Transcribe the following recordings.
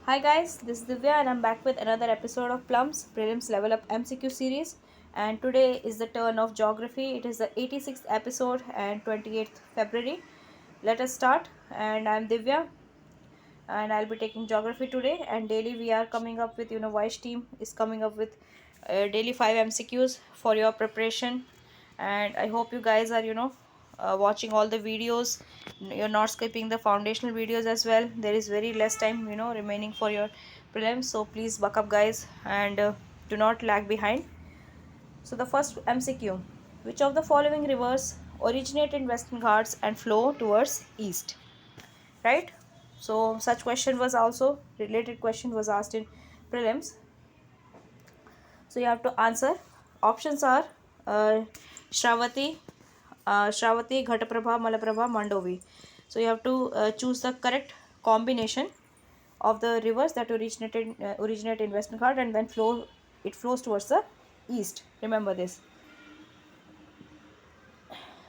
Hi guys, this is Divya and I'm back with another episode of Plums Prelims Level Up MCQ series, and today is the turn of geography. It is the 86th episode and 28th February. Let us start, and I'm Divya and I'll be taking geography today, and daily we are coming up with Vysh team is coming up with daily 5 MCQs for your preparation, and I hope you guys are watching all the videos. You're not skipping the foundational videos as well. There is very less time remaining for your prelims, so please buck up guys, and do not lag behind. So the first MCQ: which of the following rivers originate in Western Ghats and flow towards east? Right? So such question was also related question was asked in prelims. So you have to answer. Options are Shravati, Ghataprabha, Malaprabha, Mandovi. So you have to choose the correct combination of the rivers that originate in Western Ghat and then flows towards the east. Remember this.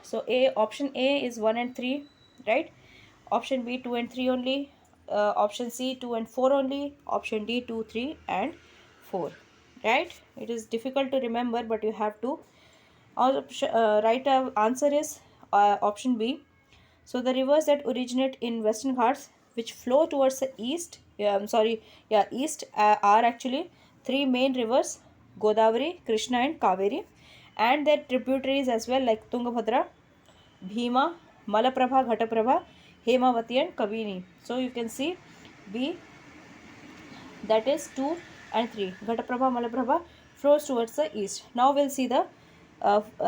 So option A is 1 and 3, right? Option B 2 and 3 only. Option C 2 and 4 only. Option D 2, 3 and 4. Right? It is difficult to remember, but you have to. Right answer is option B. So the rivers that originate in Western Ghats, which flow towards the east, east, are actually three main rivers: Godavari, Krishna, and Kaveri, and their tributaries as well, like Tungabhadra, Bhima, Malaprabha, Ghataprabha, Hemavati, and Kabini. So you can see B, that is 2 and 3. Ghataprabha, Malaprabha flows towards the east. Now we'll see the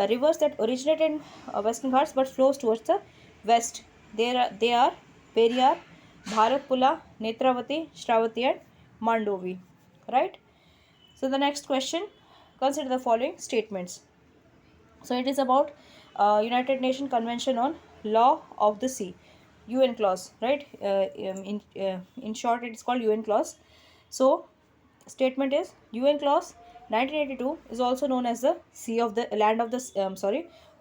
rivers that originate in Western Ghats but flows towards the west. They are Periyar, Bharatpula, Netravati, Shravati, and Mandovi. Right? So the next question, consider the following statements. So it is about United Nations Convention on Law of the Sea, UN clause, right? In short, it is called UN clause. So statement is UN clause 1982 is also known as the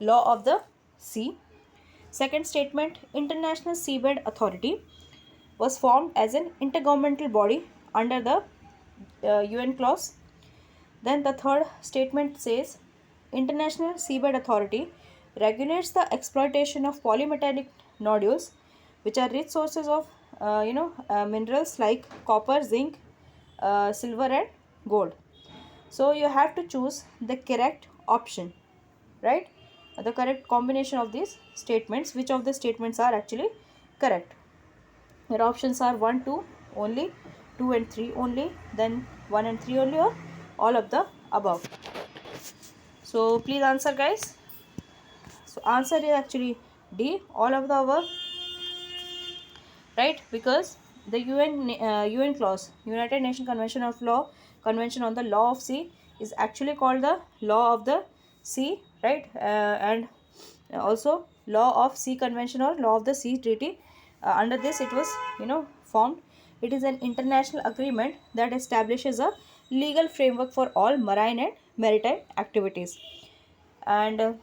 law of the sea. Second statement, International Seabed Authority was formed as an intergovernmental body under the UN clause. Then the third statement says International Seabed Authority regulates the exploitation of polymetallic nodules, which are rich sources of minerals like copper, zinc, silver, and gold. So you have to choose the correct option, right? The correct combination of these statements. Which of the statements are actually correct? Your options are 1, 2 only, 2 and 3 only, then 1 and 3 only, or all of the above. So please answer guys. So answer is actually D, all of the above, right? Because the UN clause, United Nations Convention on the Law of Sea, is actually called the Law of the Sea, right? And also Law of Sea Convention or Law of the Sea Treaty. Under this it was formed. It is an international agreement that establishes a legal framework for all marine and maritime activities. And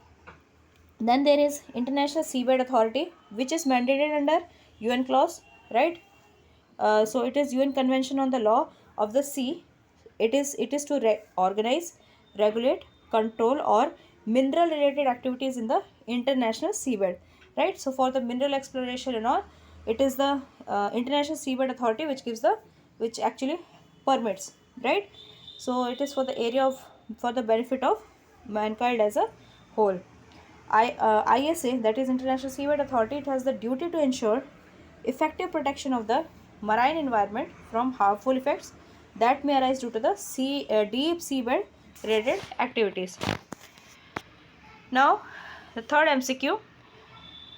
then there is International Seabed Authority, which is mandated under UN clause, right? So it is UN Convention on the Law of the Sea. It is to organize, regulate, control, or mineral related activities in the international seabed, right? So for the mineral exploration and all, it is the International Seabed Authority which actually permits, right? So it is for the for the benefit of mankind as a whole. ISA, that is International Seabed Authority, it has the duty to ensure effective protection of the marine environment from harmful effects that may arise due to the deep seabed related activities. Now, the third MCQ,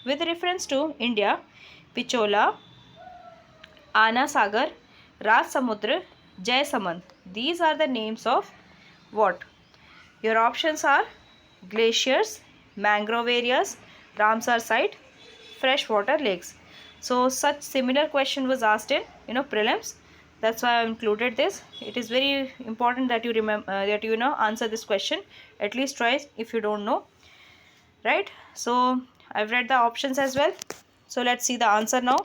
with reference to India, Pichola, Ana Sagar, Raj Samudra, Jai Samand. These are the names of what? Your options are glaciers, mangrove areas, Ramsar site, freshwater lakes. So such similar question was asked in prelims. That's why I included this. It is very important that you remember answer this question at least twice if you don't know, right? So I've read the options as well. So let's see the answer now.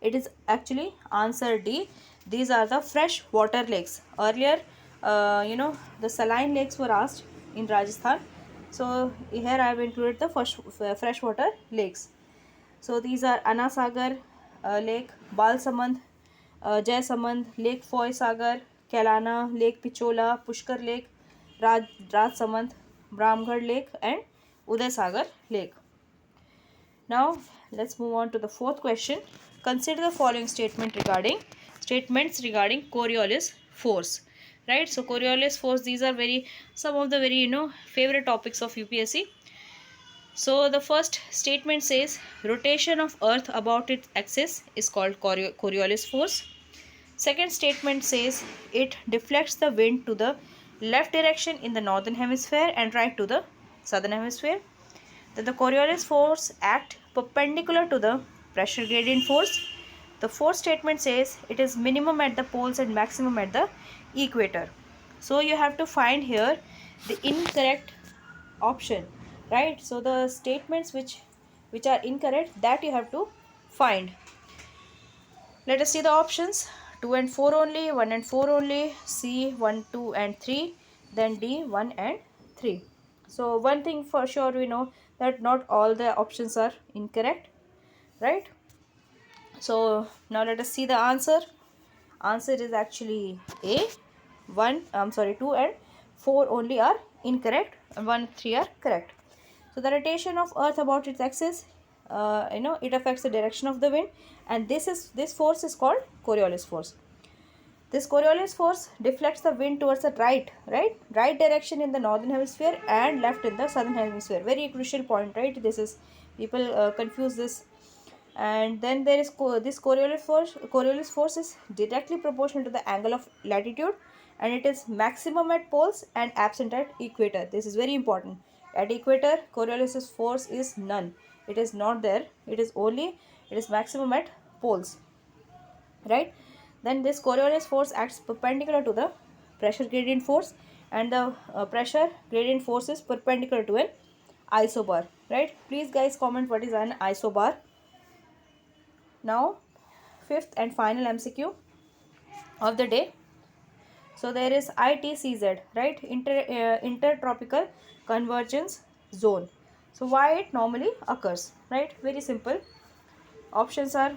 It is actually answer D. These are the fresh water lakes. Earlier, the saline lakes were asked in Rajasthan. So here I have included the freshwater lakes. So these are Anasagar Lake, Balsamand, Jaisamand, Lake Foy Sagar, Kelana, Lake Pichola, Pushkar Lake, Rajsamand, Bramgarh Lake, and Uday Sagar Lake. Now let's move on to the fourth question. Consider the following statements regarding Coriolis Force. Right, so Coriolis Force, these are some of the very favorite topics of UPSC. So the first statement says rotation of earth about its axis is called Coriolis force. Second statement says it deflects the wind to the left direction in the northern hemisphere and right to the southern hemisphere. Then the Coriolis force act perpendicular to the pressure gradient force. The fourth statement says it is minimum at the poles and maximum at the equator. So you have to find here the incorrect option, right? So the statements which are incorrect, that you have to find. Let us see the options. 2 and 4 only, 1 and 4 only, C 1, 2 and 3, then D 1 and 3. So one thing for sure we know, that not all the options are incorrect, right? So now let us see the answer. Answer is actually A. 2 and 4 only are incorrect, and 1, 3 are correct. So the rotation of earth about its axis, it affects the direction of the wind, and this force is called Coriolis force. This Coriolis force deflects the wind towards the right direction in the northern hemisphere and left in the southern hemisphere. Very crucial point, right? This is, people confuse this. And then there is this Coriolis force is directly proportional to the angle of latitude, and it is maximum at poles and absent at equator. This is very important. At equator, Coriolis force is none. It is not there. It is maximum at poles, right? Then this Coriolis force acts perpendicular to the pressure gradient force, and the pressure gradient force is perpendicular to an isobar, right? Please guys comment what is an isobar. Now fifth and final MCQ of the day. So there is ITCZ, right? Intertropical convergence zone. So why it normally occurs, right? Very simple. Options are,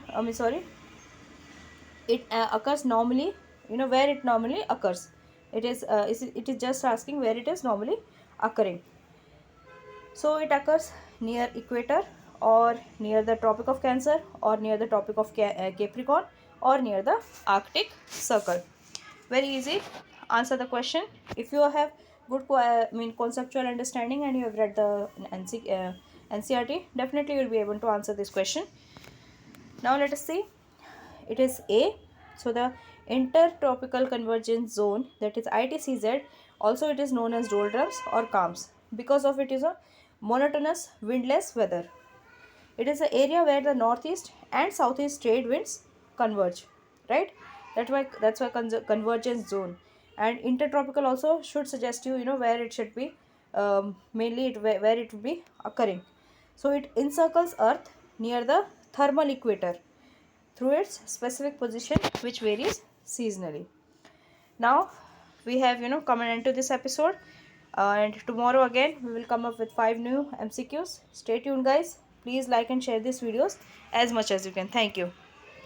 it occurs normally, where it normally occurs. It is just asking where it is normally occurring. So it occurs near equator, or near the Tropic of Cancer, or near the Tropic of Capricorn, or near the Arctic Circle. Very easy. Answer the question. If you have good conceptual understanding and you have read the NCERT, definitely you will be able to answer this question. Now let us see. It is A. So the intertropical convergence zone, that is ITCZ, also it is known as doldrums or calms, because of it is a monotonous windless weather. It is an area where the northeast and southeast trade winds converge, right? That's why convergence zone. And intertropical also should suggest you, where it should be, mainly where it will be occurring. So it encircles Earth near the thermal equator through its specific position, which varies seasonally. Now we have come an end to this episode, and tomorrow again we will come up with 5 new MCQs. Stay tuned guys. Please like and share these videos as much as you can. Thank you.